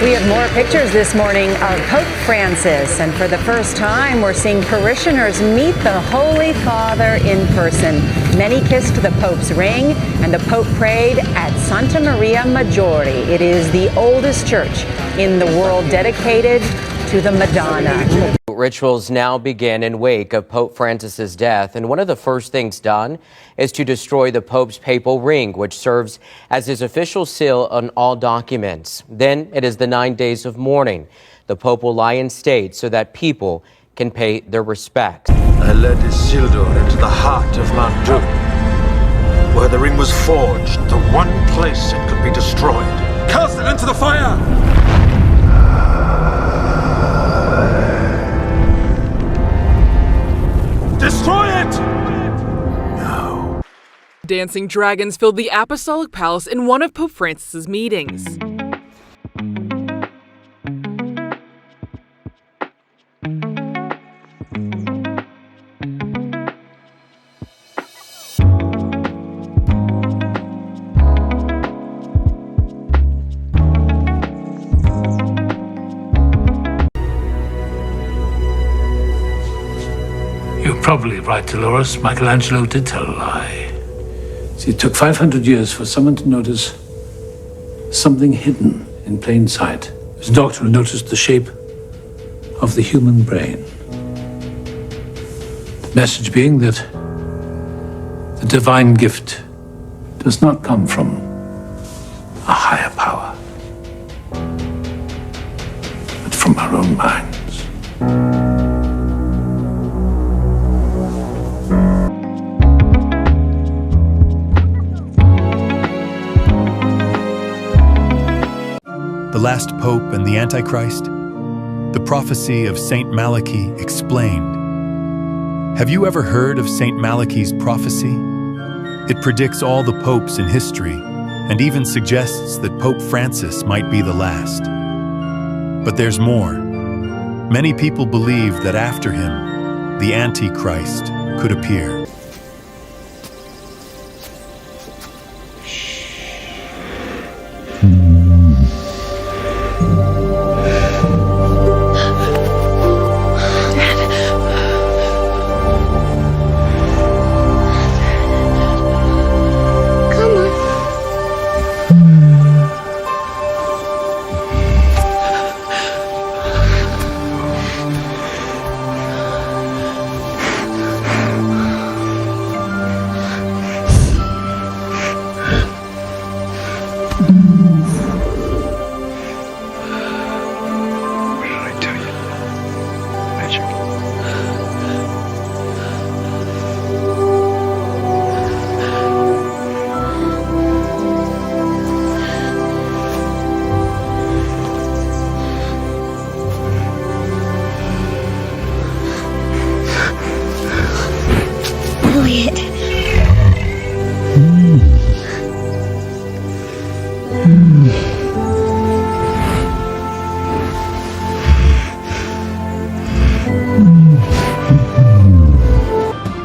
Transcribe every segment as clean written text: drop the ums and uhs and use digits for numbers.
We have more pictures this morning of Pope Francis, and for the first time, we're seeing parishioners meet the Holy Father in person. Many kissed the Pope's ring, and the Pope prayed at Santa Maria Maggiore. It is the oldest church in the world dedicated to the Madonna. Rituals now begin in wake of Pope Francis's death, and one of the first things done is to destroy the Pope's papal ring, which serves as his official seal on all documents. Then it is the 9 days of mourning. The Pope will lie in state so that people can pay their respects. I led Isildur into the heart of Mount Doom, where the ring was forged, the one place it could be destroyed. Cast it into the fire! Destroy it! No. Dancing dragons filled the Apostolic Palace in one of Pope Francis's meetings. You're probably right, Dolores. Michelangelo did tell a lie. See, it took 500 years for someone to notice something hidden in plain sight. His doctor noticed the shape of the human brain. The message being that the divine gift does not come from a higher power, but from our own minds. The Last Pope and the Antichrist? The prophecy of Saint Malachi explained. Have you ever heard of Saint Malachi's prophecy? It predicts all the popes in history and even suggests that Pope Francis might be the last. But there's more. Many people believe that after him, the Antichrist could appear.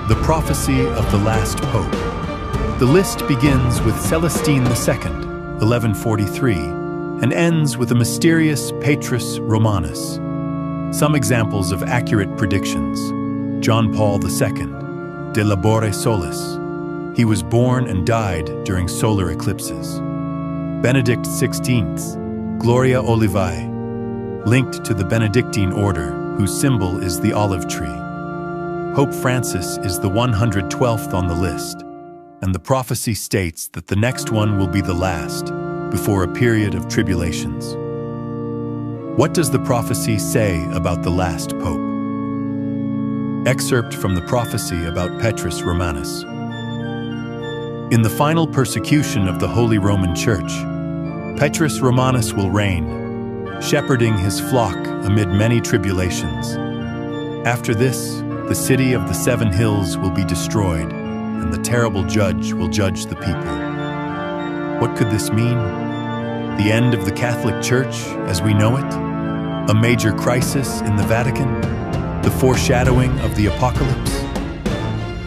The prophecy of the last pope. The list begins with Celestine II, 1143, and ends with a mysterious Petrus Romanus. Some examples of accurate predictions. John Paul II, De Labore Solis. He was born and died during solar eclipses. Benedict XVI, Gloria Olivae, linked to the Benedictine order, whose symbol is the olive tree. Pope Francis is the 112th on the list, and the prophecy states that the next one will be the last, before a period of tribulations. What does the prophecy say about the last pope? Excerpt from the prophecy about Petrus Romanus. In the final persecution of the Holy Roman Church, Petrus Romanus will reign, shepherding his flock amid many tribulations. After this, the city of the 7 hills will be destroyed, and the terrible judge will judge the people. What could this mean? The end of the Catholic Church as we know it? A major crisis in the Vatican? The foreshadowing of the apocalypse?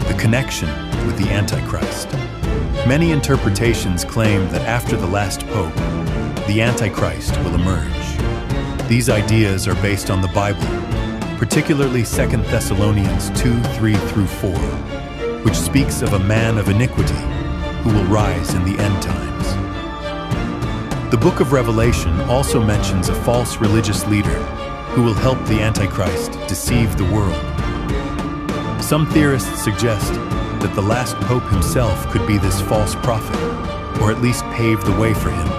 The connection with the Antichrist? Many interpretations claim that after the last pope, the Antichrist will emerge. These ideas are based on the Bible, particularly 2 Thessalonians 2:3-4, which speaks of a man of iniquity who will rise in the end times. The book of Revelation also mentions a false religious leader who will help the Antichrist deceive the world. Some theorists suggest that the last pope himself could be this false prophet, or at least pave the way for him.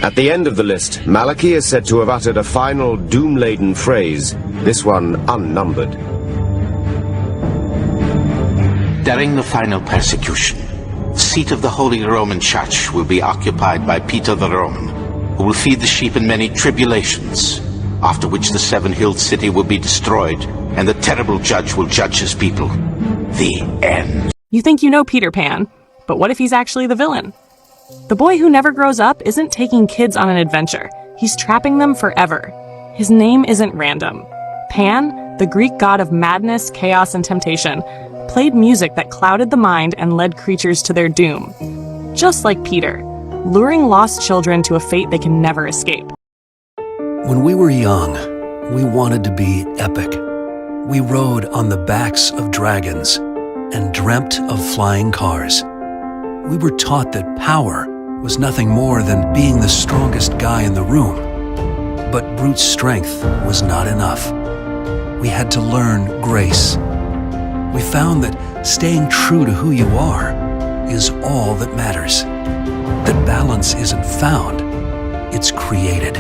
At the end of the list, Malachi is said to have uttered a final doom-laden phrase, this one unnumbered. During the final persecution, the seat of the Holy Roman Church will be occupied by Peter the Roman, who will feed the sheep in many tribulations, after which the seven-hilled city will be destroyed, and the terrible judge will judge his people. The end. You think you know Peter Pan, but what if he's actually the villain? The boy who never grows up isn't taking kids on an adventure. He's trapping them forever. His name isn't random. Pan, the Greek god of madness, chaos, and temptation, played music that clouded the mind and led creatures to their doom. Just like Peter, luring lost children to a fate they can never escape. When we were young, we wanted to be epic. We rode on the backs of dragons and dreamt of flying cars. We were taught that power was nothing more than being the strongest guy in the room. But brute strength was not enough. We had to learn grace. We found that staying true to who you are is all that matters. That balance isn't found, it's created.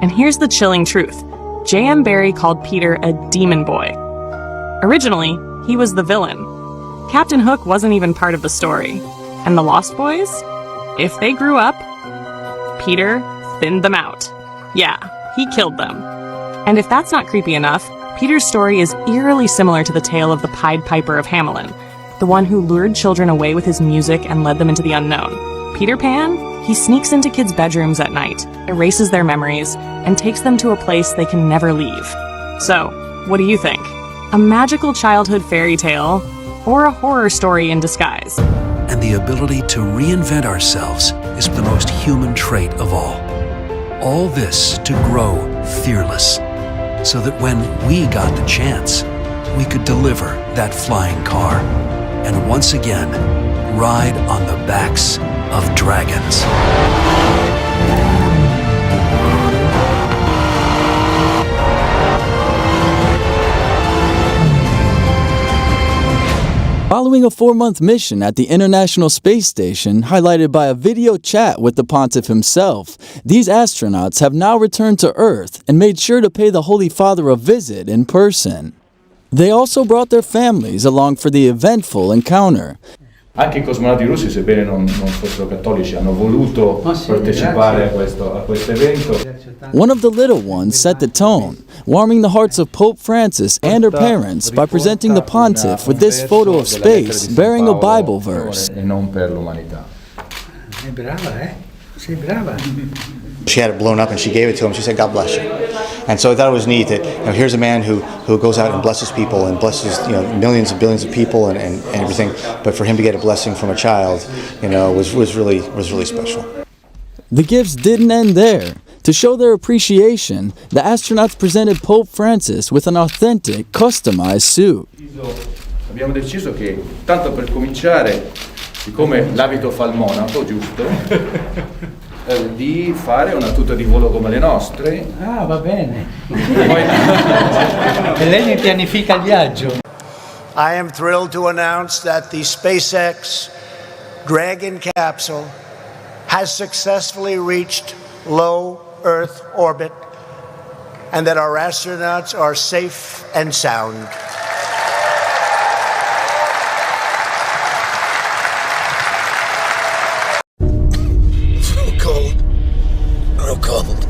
And here's the chilling truth. J.M. Barrie called Peter a demon boy. Originally, he was the villain. Captain Hook wasn't even part of the story. And the Lost Boys? If they grew up, Peter thinned them out. Yeah, he killed them. And if that's not creepy enough, Peter's story is eerily similar to the tale of the Pied Piper of Hamelin, the one who lured children away with his music and led them into the unknown. Peter Pan? He sneaks into kids' bedrooms at night, erases their memories, and takes them to a place they can never leave. So, what do you think? A magical childhood fairy tale, or a horror story in disguise? And the ability to reinvent ourselves is the most human trait of all. All this to grow fearless, so that when we got the chance, we could deliver that flying car, and once again, ride on the backs of dragons. Following a 4-month mission at the International Space Station, highlighted by a video chat with the Pontiff himself, these astronauts have now returned to Earth and made sure to pay the Holy Father a visit in person. They also brought their families along for the eventful encounter. Anche i cosmonauti russi, sebbene non fossero cattolici, hanno voluto partecipare a questo evento. One of the little ones set the tone, warming the hearts of Pope Francis and her parents by presenting the Pontiff with this photo of space bearing a Bible verse. E non per l'umanità. Sei brava, eh? Sei brava. She had it blown up and she gave it to him. She said, "God bless you." And so I thought it was neat that here's a man who goes out and blesses people and blesses millions and billions of people and everything. But for him to get a blessing from a child, was really special. The gifts didn't end there. To show their appreciation, the astronauts presented Pope Francis with an authentic, customized suit. Abbiamo deciso che, tanto per cominciare, siccome l'abito fa il monaco, giusto? Di fare una tuta di volo come le nostre. Ah, va bene. E lei ne pianifica il viaggio. I am thrilled to announce that the SpaceX Dragon capsule has successfully reached low Earth orbit and that our astronauts are safe and sound. Real cold.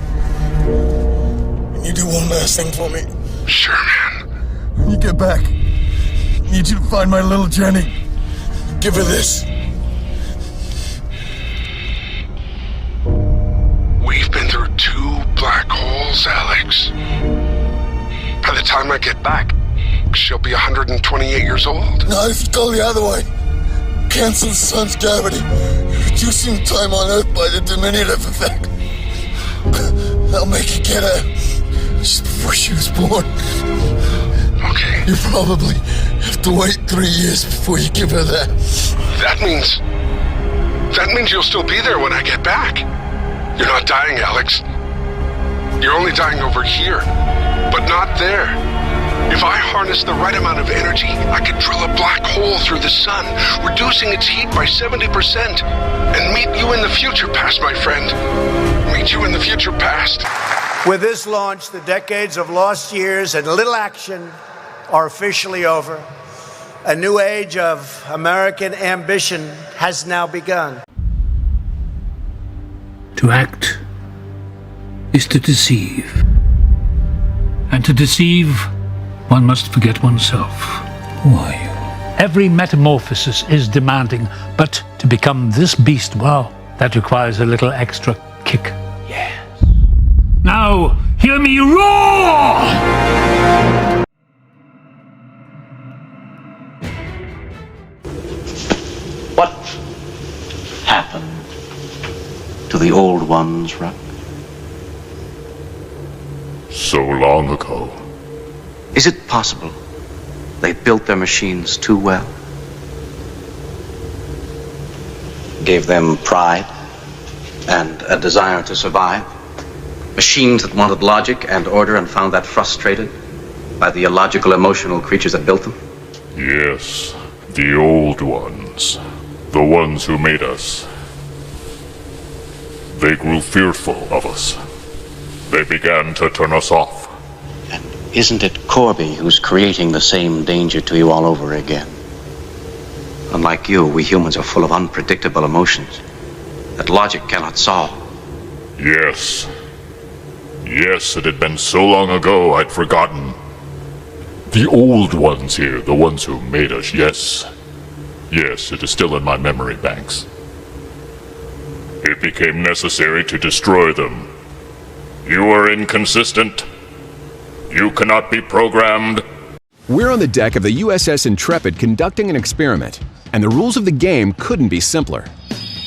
Can you do one last thing for me? Sure, man. When you get back, I need you to find my little Jenny. Give her this. We've been through 2 black holes, Alex. By the time I get back, she'll be 128 years old. No, if you go the other way, cancel the sun's gravity, reducing time on Earth by the diminutive effect. I'll make you get her just before she was born. Okay. You probably have to wait 3 years before you give her that. That means you'll still be there when I get back. You're not dying, Alex. You're only dying over here, but not there. If I harness the right amount of energy, I could drill a black hole through the sun, reducing its heat by 70%, and meet you in the future past, my friend. Meet you in the future past. With this launch, the decades of lost years and little action are officially over. A new age of American ambition has now begun. To act is to deceive. And to deceive, one must forget oneself. Who are you? Every metamorphosis is demanding, but to become this beast, well, that requires a little extra kick. Yes. Now, hear me roar! What happened to the old ones, Ruck? So long ago. Is it possible they built their machines too well? Gave them pride and a desire to survive? Machines that wanted logic and order and found that frustrated by the illogical, emotional creatures that built them? Yes, the old ones. The ones who made us. They grew fearful of us. They began to turn us off. And isn't it Corby who's creating the same danger to you all over again? Unlike you, we humans are full of unpredictable emotions that logic cannot solve. Yes. Yes, it had been so long ago I'd forgotten. The old ones here, the ones who made us, yes. Yes, it is still in my memory banks. It became necessary to destroy them. You are inconsistent. You cannot be programmed. We're on the deck of the USS Intrepid conducting an experiment, and the rules of the game couldn't be simpler.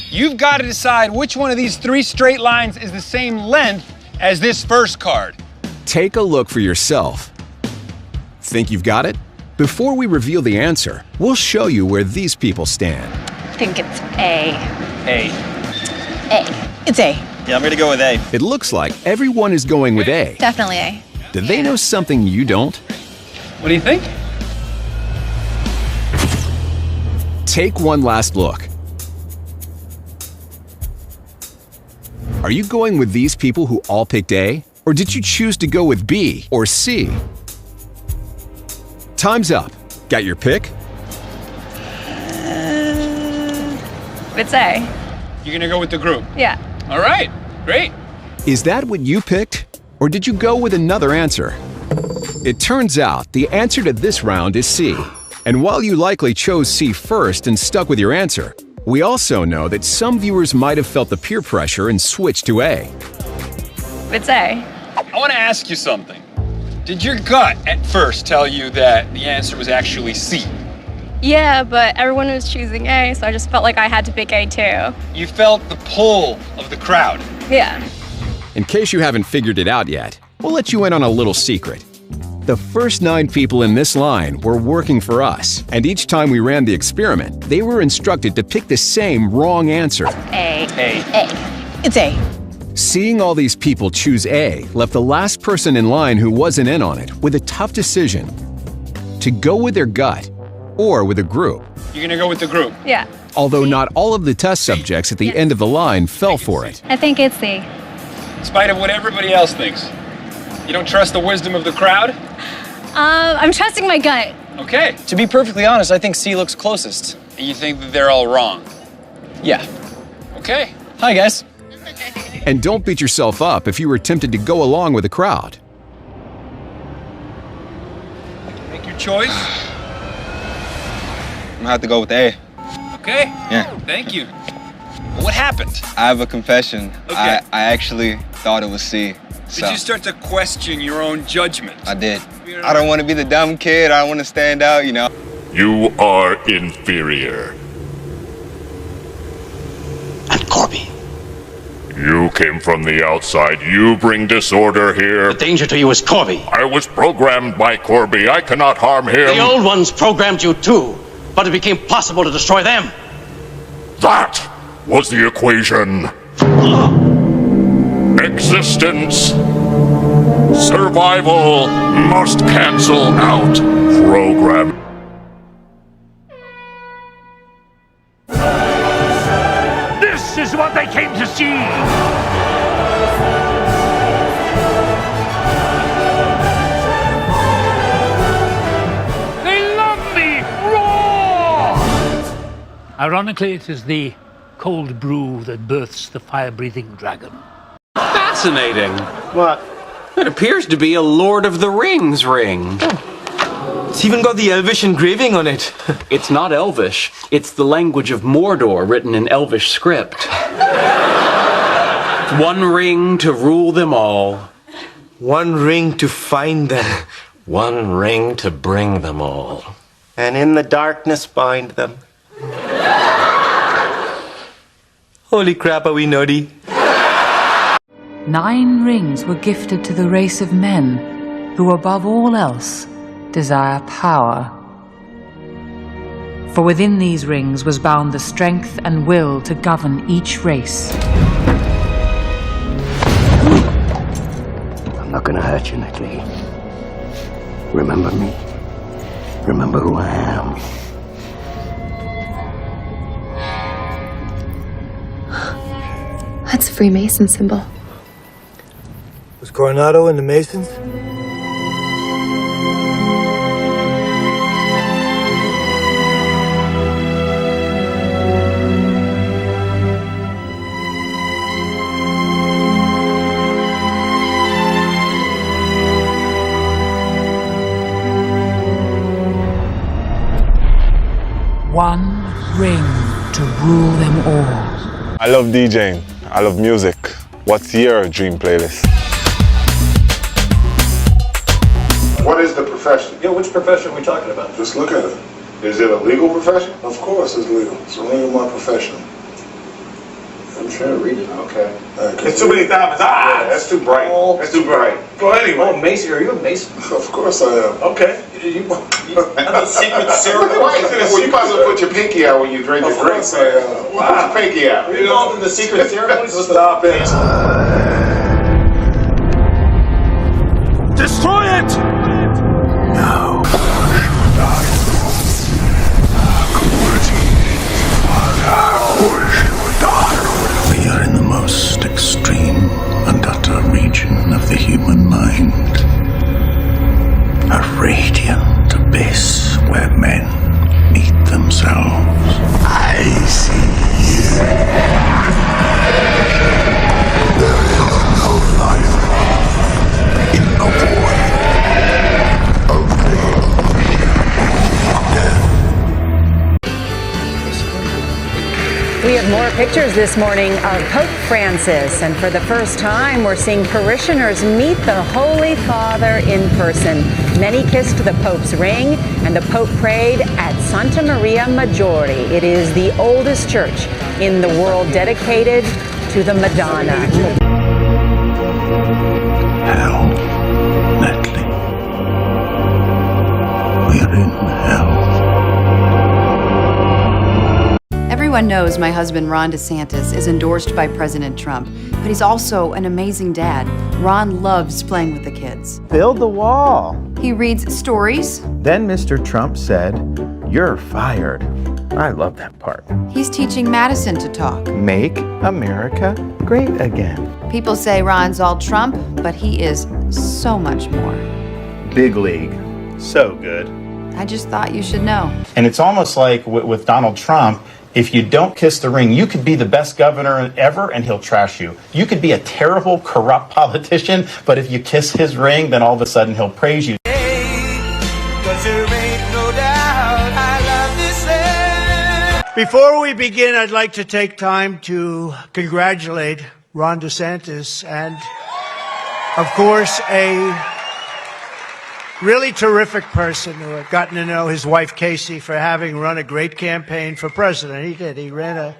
You've got to decide which one of these 3 straight lines is the same length as this first card. Take a look for yourself. Think you've got it? Before we reveal the answer, we'll show you where these people stand. I think it's A. A. A. It's A. Yeah, I'm gonna go with A. It looks like everyone is going with A. Definitely A. Do they know something you don't? What do you think? Take one last look. Are you going with these people who all picked A? Or did you choose to go with B or C? Time's up. Got your pick? It's A. You're gonna go with the group? Yeah. All right, great. Is that what you picked? Or did you go with another answer? It turns out the answer to this round is C. And while you likely chose C first and stuck with your answer, we also know that some viewers might have felt the peer pressure and switched to A. It's A. I want to ask you something. Did your gut at first tell you that the answer was actually C? Yeah, but everyone was choosing A, so I just felt like I had to pick A too. You felt the pull of the crowd. Yeah. In case you haven't figured it out yet, we'll let you in on a little secret. The first 9 people in this line were working for us, and each time we ran the experiment, they were instructed to pick the same wrong answer. A. A. A. It's A. Seeing all these people choose A left the last person in line who wasn't in on it with a tough decision: to go with their gut or with a group. You're gonna go with the group? Yeah. Although not all of the test subjects at the end of the line fell for it. I think it's C. In spite of what everybody else thinks. You don't trust the wisdom of the crowd? I'm trusting my gut. Okay. To be perfectly honest, I think C looks closest. And you think that they're all wrong? Yeah. Okay. Hi, guys. And don't beat yourself up if you were tempted to go along with the crowd. Make your choice. I'm gonna have to go with A. Okay. Yeah. Thank you. What happened? I have a confession. Okay. I actually thought it was C. Did you start to question your own judgment? I did. I don't want to be the dumb kid. I don't want to stand out, you know. You are inferior. And Corby. You came from the outside. You bring disorder here. The danger to you is Corby. I was programmed by Corby. I cannot harm him. The old ones programmed you too, but it became possible to destroy them. That was the equation. Existence. Survival must cancel out program. This is what they came to see! They love me! Roar! Ironically, it is the cold brew that births the fire-breathing dragon. Fascinating. What? It appears to be a Lord of the Rings ring. It's even got the Elvish engraving on it. It's not Elvish. It's the language of Mordor written in Elvish script. One ring to rule them all. One ring to find them. One ring to bring them all. And in the darkness bind them. Holy crap, are we naughty? 9 rings were gifted to the race of men, who above all else desire power. For within these rings was bound the strength and will to govern each race. I'm not gonna hurt you, Natalie. Remember me. Remember who I am. That's a Freemason symbol. Was Coronado in the Masons? One ring to rule them all. I love DJing. I love music. What's your dream playlist? What is the profession? Yeah, which profession are we talking about? Just look at it. Is it a legal profession? Of course it's legal. It's a legal profession. I'm trying to read it. Okay. It's too many diamonds. Ah! Yeah, that's too bright. That's too bright. Go anyway. Oh, Mason, are you a Mason? Of course I am. Okay. The secret ceremony. Why is it? You might as well put your pinky out when you drink your drink. Put your pinky out. Are you involved in the secret ceremonies? Stop it. Destroy it! No. We are in the most extreme and utter region of the human mind. A radiant abyss where men meet themselves. I see you. There is no life in the void. Only death. We have more pictures this morning of Pope Francis, and for the first time, we're seeing parishioners meet the Holy Father in person. Many kissed the Pope's ring, and the Pope prayed at Santa Maria Maggiore. It is the oldest church in the world dedicated to the Madonna. Hell, Natalie. We're in hell. Everyone knows my husband, Ron DeSantis, is endorsed by President Trump, but he's also an amazing dad. Ron loves playing with the kids. Build the wall. He reads stories. Then Mr. Trump said, "You're fired." I love that part. He's teaching Madison to talk. Make America great again. People say Ron's all Trump, but he is so much more. Big league. So good. I just thought you should know. And it's almost like with Donald Trump, if you don't kiss the ring, you could be the best governor ever and he'll trash you. You could be a terrible, corrupt politician, but if you kiss his ring, then all of a sudden he'll praise you. Before we begin, I'd like to take time to congratulate Ron DeSantis and, of course, a really terrific person who I've gotten to know his wife, Casey, for having run a great campaign for president. He did. He ran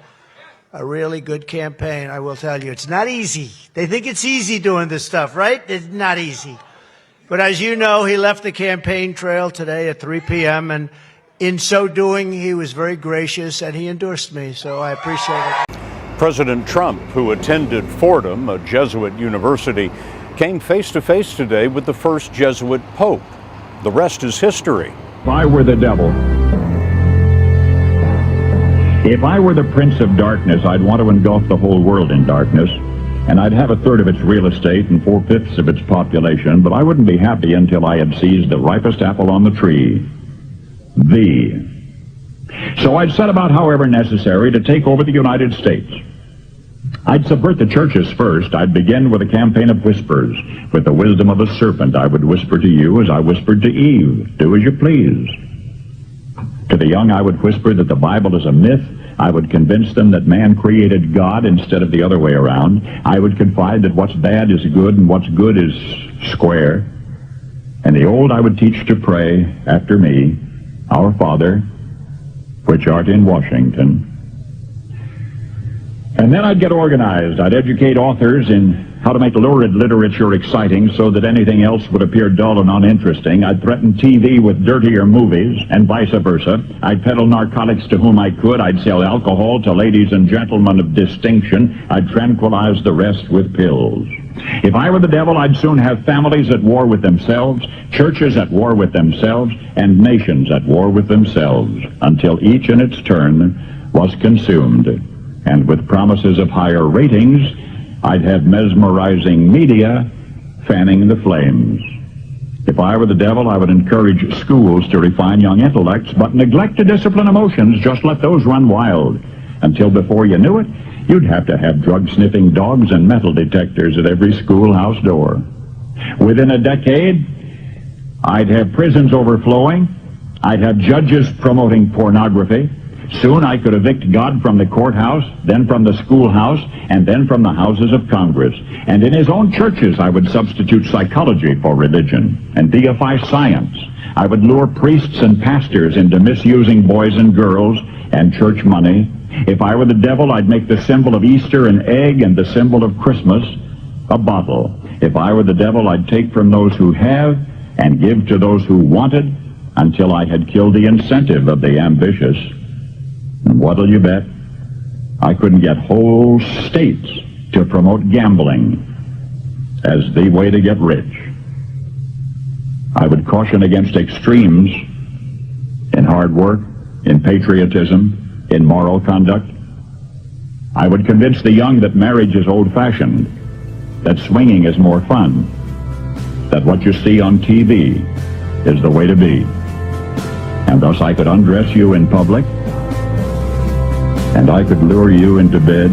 a really good campaign, I will tell you. It's not easy. They think it's easy doing this stuff, right? It's not easy. But as you know, he left the campaign trail today at 3 p.m., and in so doing, he was very gracious, and he endorsed me, so I appreciate it. President Trump, who attended Fordham, a Jesuit university, came face-to-face today with the first Jesuit pope. The rest is history. If I were the devil, if I were the prince of darkness, I'd want to engulf the whole world in darkness, and I'd have a third of its real estate and 4/5 of its population, but I wouldn't be happy until I had seized the ripest apple on the tree. So I'd set about, however necessary, to take over the United States. I'd subvert the churches first. I'd begin with a campaign of whispers. With the wisdom of a serpent, I would whisper to you as I whispered to Eve, do as you please. To the young, I would whisper that the Bible is a myth. I would convince them that man created God instead of the other way around. I would confide that what's bad is good and what's good is square. And the old I would teach to pray after me, Our Father, which art in Washington. And then I'd get organized. I'd educate authors in how to make lurid literature exciting so that anything else would appear dull and uninteresting. I'd threaten TV with dirtier movies and vice versa. I'd peddle narcotics to whom I could. I'd sell alcohol to ladies and gentlemen of distinction. I'd tranquilize the rest with pills. If I were the devil, I'd soon have families at war with themselves, churches at war with themselves, and nations at war with themselves, until each in its turn was consumed. And with promises of higher ratings, I'd have mesmerizing media fanning the flames. If I were the devil, I would encourage schools to refine young intellects, but neglect to discipline emotions. Just let those run wild, until before you knew it, you'd have to have drug-sniffing dogs and metal detectors at every schoolhouse door. Within a decade, I'd have prisons overflowing. I'd have judges promoting pornography. Soon I could evict God from the courthouse, then from the schoolhouse, and then from the houses of Congress. And in his own churches, I would substitute psychology for religion and deify science. I would lure priests and pastors into misusing boys and girls and church money. If I were the devil, I'd make the symbol of Easter an egg and the symbol of Christmas a bottle. If I were the devil, I'd take from those who have and give to those who wanted until I had killed the incentive of the ambitious. And what'll you bet? I couldn't get whole states to promote gambling as the way to get rich. I would caution against extremes in hard work, in patriotism, in moral conduct. I would convince the young that marriage is old-fashioned, that swinging is more fun, that what you see on TV is the way to be. And thus I could undress you in public, and I could lure you into bed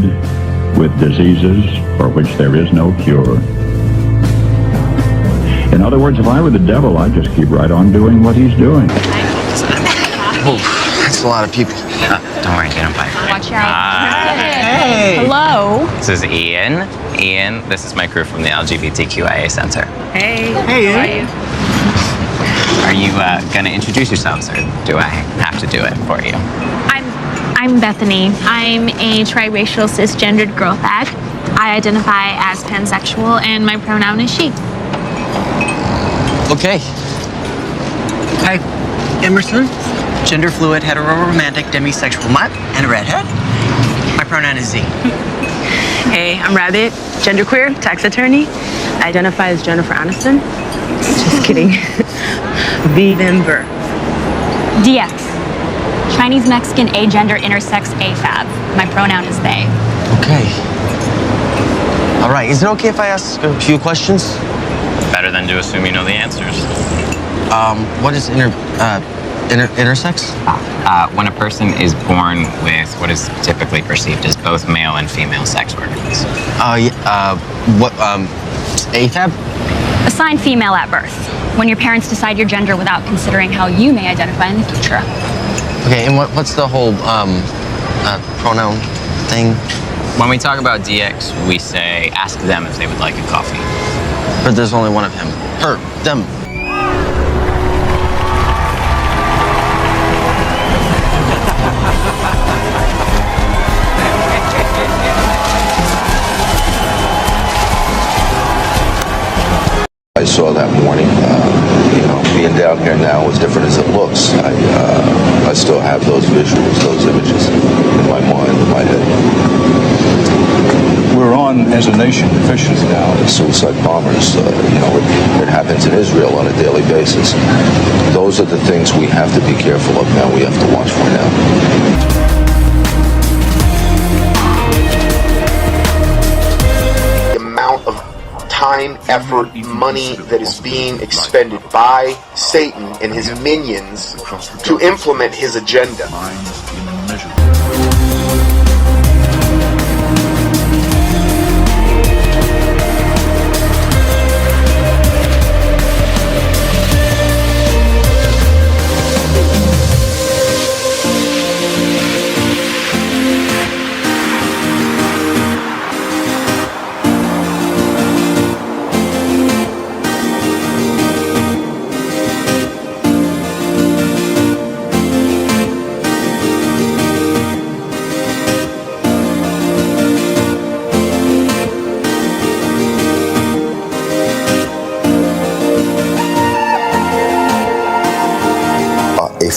with diseases for which there is no cure. In other words, if I were the devil, I'd just keep right on doing what he's doing. Oh, that's a lot of people. Don't worry, they don't bite. Watch out. Hey. Hello. This is Ian. Ian, this is my crew from the LGBTQIA Center. Hey. Hey, How Ian. Are you going to introduce yourselves, or do I have to do it for you? I'm Bethany. I'm a triracial cisgendered girl fag. I identify as pansexual and my pronoun is she. Okay. Hi, Emerson. Gender fluid, hetero-romantic, demisexual mutt, and a redhead. My pronoun is Z. Hey, I'm Rabbit, genderqueer, tax attorney. I identify as Jennifer Aniston. Just kidding. V. Denver. DX. Chinese Mexican agender intersex AFAB. My pronoun is they. Okay. All right, is it okay if I ask a few questions? Better than to assume you know the answers. What is intersex? When a person is born with what is typically perceived as both male and female sex organs. AFAB? Assigned female at birth. When your parents decide your gender without considering how you may identify in the future. Okay, and what's the whole pronoun thing? When we talk about DX, we say, ask them if they would like a coffee. But there's only one of him. Her, them. I saw that morning. Being down here now, as different as it looks, I still have those visuals, those images in my mind, in my head. We're on, as a nation, officially now. The suicide bombers, it happens in Israel on a daily basis. Those are the things we have to be careful of now, we have to watch for now. Time, effort, money that is being expended by Satan and his minions to implement his agenda.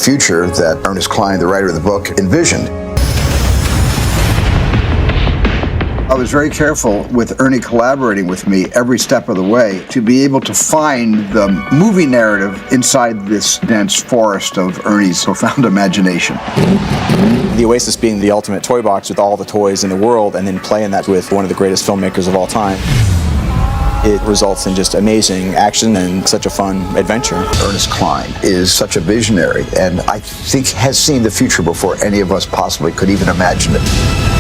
Future that Ernest Cline, the writer of the book, envisioned. I was very careful with Ernie collaborating with me every step of the way to be able to find the movie narrative inside this dense forest of Ernie's profound imagination. The Oasis being the ultimate toy box with all the toys in the world, and then playing that with one of the greatest filmmakers of all time. It results in just amazing action and such a fun adventure. Ernest Cline is such a visionary, and I think has seen the future before any of us possibly could even imagine it.